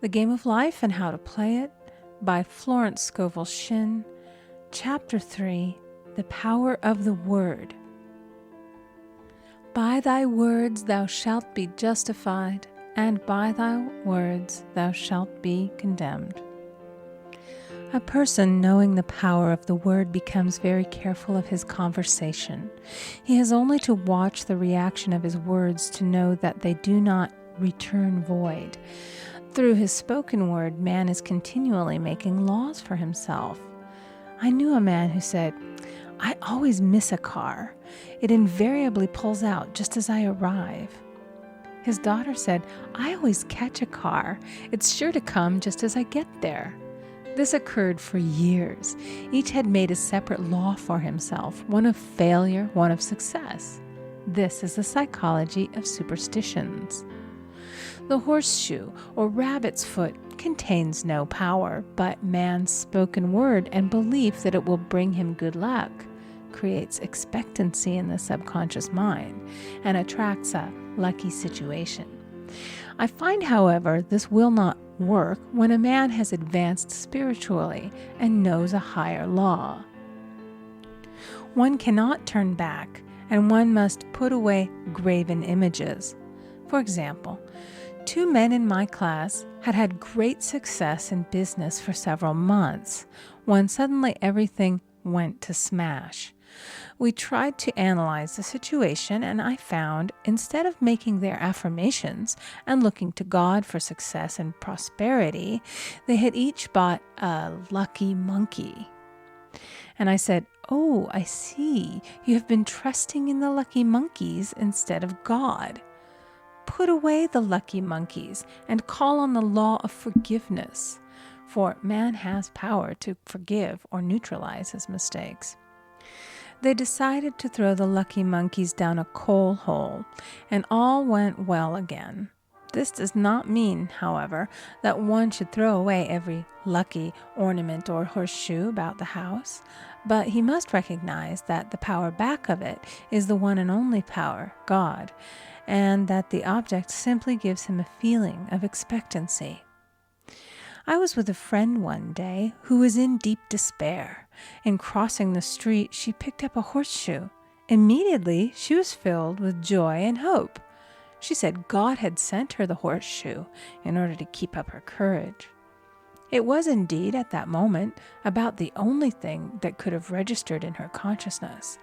The Game of Life and How to Play It by Florence Scovel Shinn. Chapter 3, The Power of the Word. By thy words thou shalt be justified, and by thy words thou shalt be condemned. A person knowing the power of the word becomes very careful of his conversation. He has only to watch the reaction of his words to know that they do not return void. Through his spoken word, man is continually making laws for himself. I knew a man who said, "I always miss a car. It invariably pulls out just as I arrive." His daughter said, "I always catch a car. It's sure to come just as I get there." This occurred for years. Each had made a separate law for himself, one of failure, one of success. This is the psychology of superstitions. The horseshoe or rabbit's foot contains no power, but man's spoken word and belief that it will bring him good luck creates expectancy in the subconscious mind and attracts a lucky situation. I find, however, this will not work when a man has advanced spiritually and knows a higher law. One cannot turn back, and one must put away graven images. For example, 2 men in my class had had great success in business for several months, when suddenly everything went to smash. We tried to analyze the situation, and I found, instead of making their affirmations and looking to God for success and prosperity, they had each bought a lucky monkey. And I said, "Oh, I see. You have been trusting in the lucky monkeys instead of God. Put away the lucky monkeys and call on the law of forgiveness, for man has power to forgive or neutralize his mistakes." They decided to throw the lucky monkeys down a coal hole, and all went well again. This does not mean, however, that one should throw away every lucky ornament or horseshoe about the house, but he must recognize that the power back of it is the one and only power, God, and that the object simply gives him a feeling of expectancy. I was with a friend one day who was in deep despair. In crossing the street, she picked up a horseshoe. Immediately, she was filled with joy and hope. She said God had sent her the horseshoe in order to keep up her courage. It was indeed, at that moment, about the only thing that could have registered in her consciousness.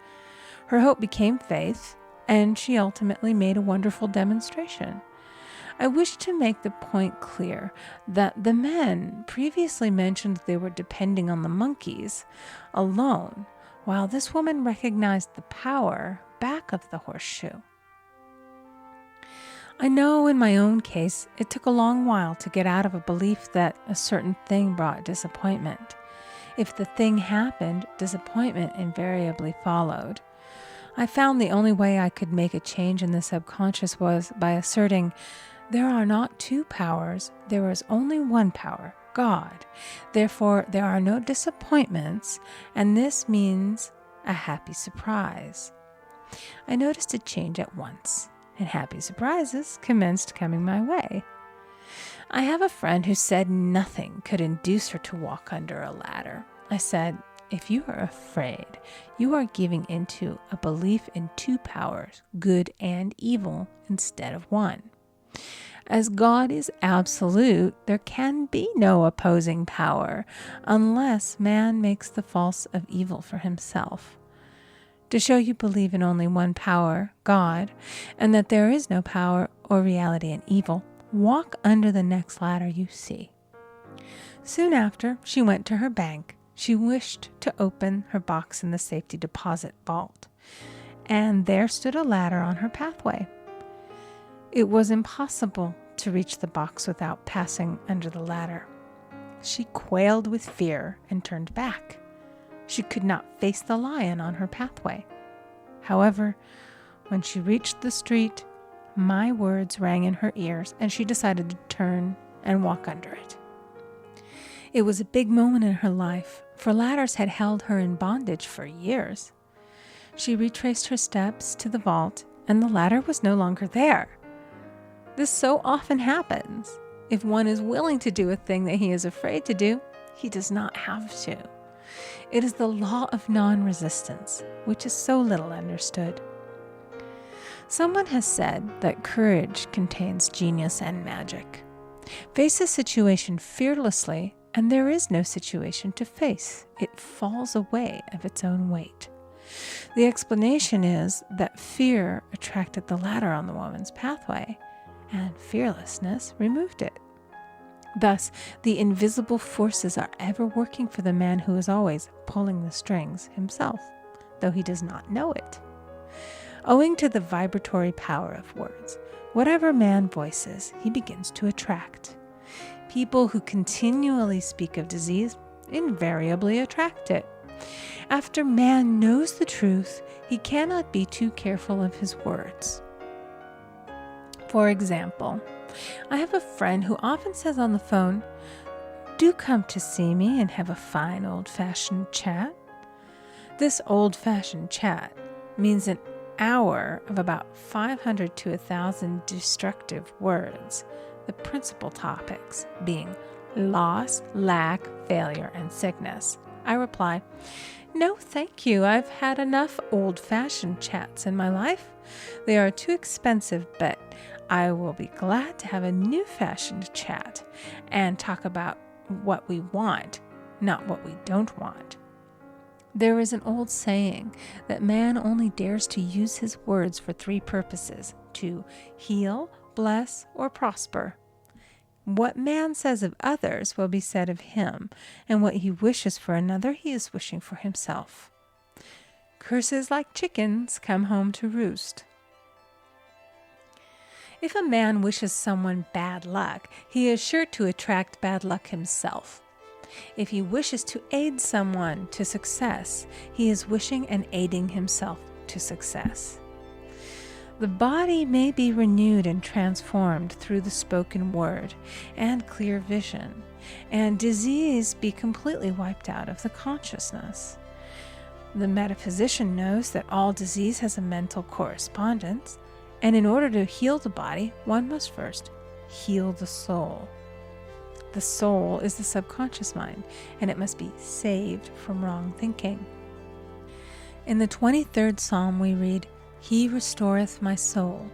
Her hope became faith, and she ultimately made a wonderful demonstration. I wish to make the point clear that the men previously mentioned they were depending on the monkeys alone, while this woman recognized the power back of the horseshoe. I know in my own case it took a long while to get out of a belief that a certain thing brought disappointment. If the thing happened, disappointment invariably followed. I found the only way I could make a change in the subconscious was by asserting, there are not 2 powers, there is only one power, God. Therefore, there are no disappointments, and this means a happy surprise. I noticed a change at once, and happy surprises commenced coming my way. I have a friend who said nothing could induce her to walk under a ladder. I said, "If you are afraid, you are giving into a belief in 2 powers, good and evil, instead of one. As God is absolute, there can be no opposing power unless man makes the false of evil for himself. To show you believe in only one power, God, and that there is no power or reality in evil, walk under the next ladder you see." Soon after, she went to her bank. She wished to open her box in the safety deposit vault, and there stood a ladder on her pathway. It was impossible to reach the box without passing under the ladder. She quailed with fear and turned back. She could not face the lion on her pathway. However, when she reached the street, my words rang in her ears, and she decided to turn and walk under it. It was a big moment in her life, for ladders had held her in bondage for years. She retraced her steps to the vault, and the ladder was no longer there. This so often happens. If one is willing to do a thing that he is afraid to do, he does not have to. It is the law of non-resistance, which is so little understood. Someone has said that courage contains genius and magic. Face a situation fearlessly, and there is no situation to face. It falls away of its own weight. The explanation is that fear attracted the ladder on the woman's pathway, and fearlessness removed it. Thus, the invisible forces are ever working for the man who is always pulling the strings himself, though he does not know it. Owing to the vibratory power of words, whatever man voices, he begins to attract. People who continually speak of disease invariably attract it. After man knows the truth, he cannot be too careful of his words. For example, I have a friend who often says on the phone, "Do come to see me and have a fine old-fashioned chat." This old-fashioned chat means an hour of about 500 to 1,000 destructive words, the principal topics being loss, lack, failure, and sickness. I reply, "No, thank you. I've had enough old-fashioned chats in my life. They are too expensive, but I will be glad to have a new-fashioned chat and talk about what we want, not what we don't want." There is an old saying that man only dares to use his words for 3 purposes: to heal, bless, or prosper. What man says of others will be said of him, and what he wishes for another he is wishing for himself. Curses like chickens come home to roost. If a man wishes someone bad luck, he is sure to attract bad luck himself. If he wishes to aid someone to success, he is wishing and aiding himself to success. The body may be renewed and transformed through the spoken word and clear vision, and disease be completely wiped out of the consciousness. The metaphysician knows that all disease has a mental correspondence, and in order to heal the body, one must first heal the soul. The soul is the subconscious mind, and it must be saved from wrong thinking. In the 23rd Psalm we read, "He restoreth my soul."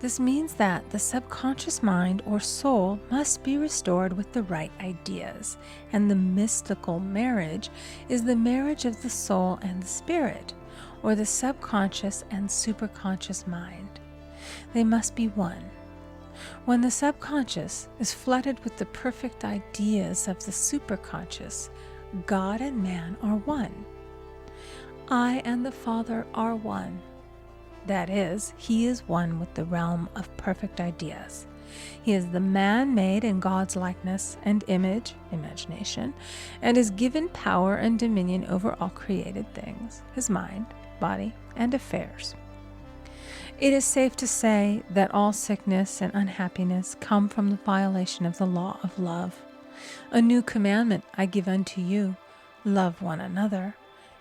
This means that the subconscious mind or soul must be restored with the right ideas, and the mystical marriage is the marriage of the soul and the spirit, or the subconscious and superconscious mind. They must be one. When the subconscious is flooded with the perfect ideas of the superconscious, God and man are one. I and the Father are one. That is, he is one with the realm of perfect ideas. He is the man made in God's likeness and image, imagination, and is given power and dominion over all created things, his mind, body, and affairs. It is safe to say that all sickness and unhappiness come from the violation of the law of love. A new commandment I give unto you, love one another.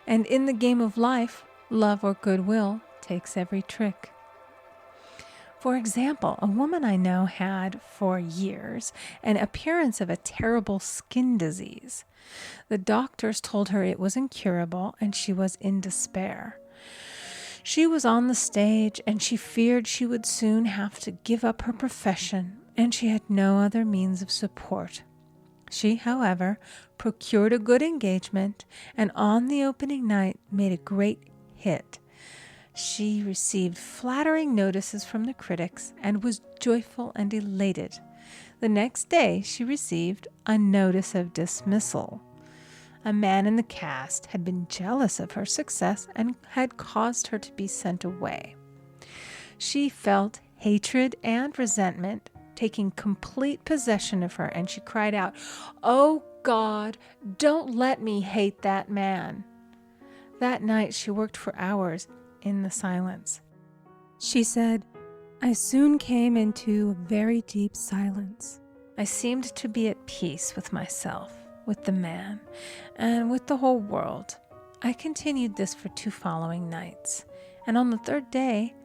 And in the game of life, love or goodwill takes every trick. For example, a woman I know had, for years, an appearance of a terrible skin disease. The doctors told her it was incurable, and she was in despair. She was on the stage, and she feared she would soon have to give up her profession, and she had no other means of support. She, however, procured a good engagement, and on the opening night made a great hit. She received flattering notices from the critics and was joyful and elated. The next day she received a notice of dismissal. A man in the cast had been jealous of her success and had caused her to be sent away. She felt hatred and resentment taking complete possession of her, and she cried out, "Oh God, don't let me hate that man." That night she worked for hours in the silence. She said, "I soon came into a very deep silence. I seemed to be at peace with myself, with the man, and with the whole world. I continued this for 2 following nights, and on the 3rd day,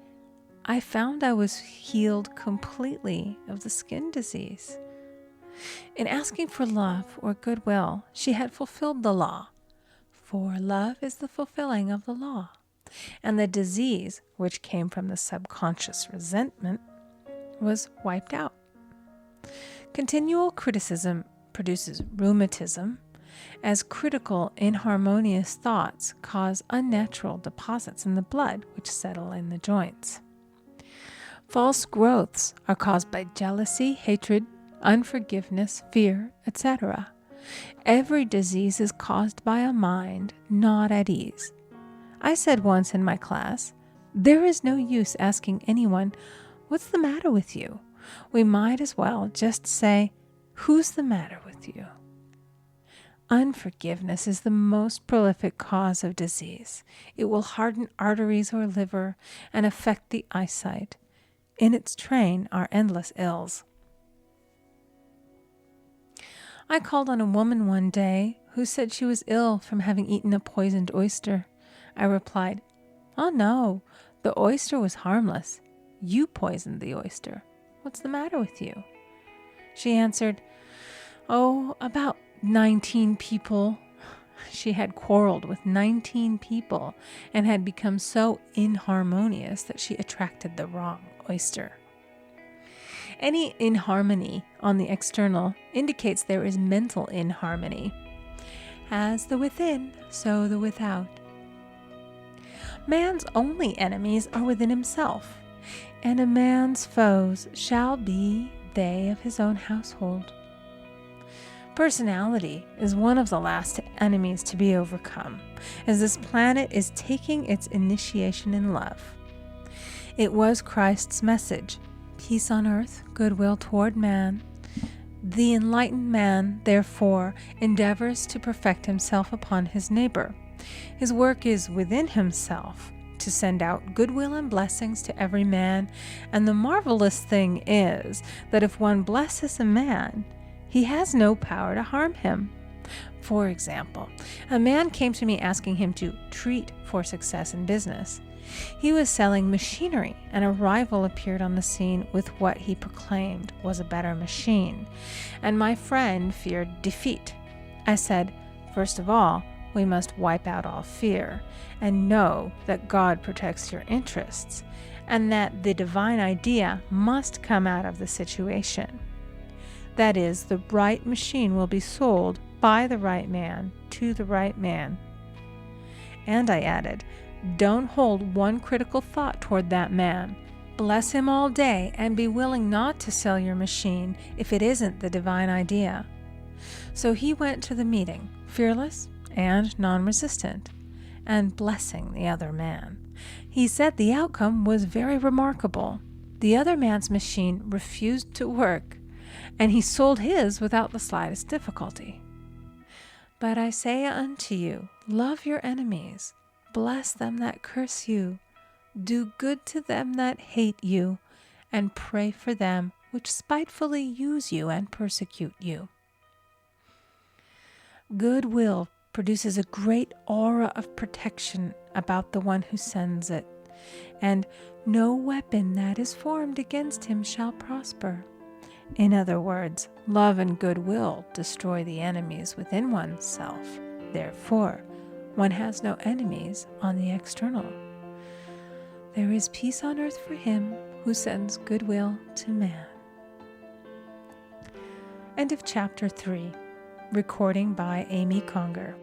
I found I was healed completely of the skin disease. In asking for love or goodwill, she had fulfilled the law, for love is the fulfilling of the law. And the disease, which came from the subconscious resentment, was wiped out. Continual criticism produces rheumatism, as critical, inharmonious thoughts cause unnatural deposits in the blood which settle in the joints. False growths are caused by jealousy, hatred, unforgiveness, fear, etc. Every disease is caused by a mind not at ease. I said once in my class, there is no use asking anyone, "What's the matter with you?" We might as well just say, "Who's the matter with you?" Unforgiveness is the most prolific cause of disease. It will harden arteries or liver and affect the eyesight. In its train are endless ills. I called on a woman one day who said she was ill from having eaten a poisoned oyster. I replied, "Oh no, the oyster was harmless. You poisoned the oyster. What's the matter with you?" She answered, "Oh, about 19 people." She had quarreled with 19 people and had become so inharmonious that she attracted the wrong oyster. Any inharmony on the external indicates there is mental inharmony. As the within, so the without. Man's only enemies are within himself, and a man's foes shall be they of his own household. Personality is one of the last enemies to be overcome, as this planet is taking its initiation in love. It was Christ's message, peace on earth, goodwill toward man. The enlightened man, therefore, endeavors to perfect himself upon his neighbor. His work is within himself, to send out goodwill and blessings to every man, and the marvelous thing is that if one blesses a man, he has no power to harm him. For example, a man came to me asking him to treat for success in business. He was selling machinery, and a rival appeared on the scene with what he proclaimed was a better machine, and my friend feared defeat. I said, "First of all, we must wipe out all fear, and know that God protects your interests, and that the divine idea must come out of the situation. That is, the right machine will be sold by the right man to the right man." And I added, "Don't hold one critical thought toward that man. Bless him all day and be willing not to sell your machine if it isn't the divine idea." So he went to the meeting, fearless and non-resistant, and blessing the other man. He said the outcome was very remarkable. The other man's machine refused to work, and he sold his without the slightest difficulty. But I say unto you, love your enemies, bless them that curse you, do good to them that hate you, and pray for them which spitefully use you and persecute you. Goodwill produces a great aura of protection about the one who sends it, and no weapon that is formed against him shall prosper. In other words, love and goodwill destroy the enemies within oneself. Therefore, one has no enemies on the external. There is peace on earth for him who sends goodwill to man. End of chapter 3. Recording by Amy Conger.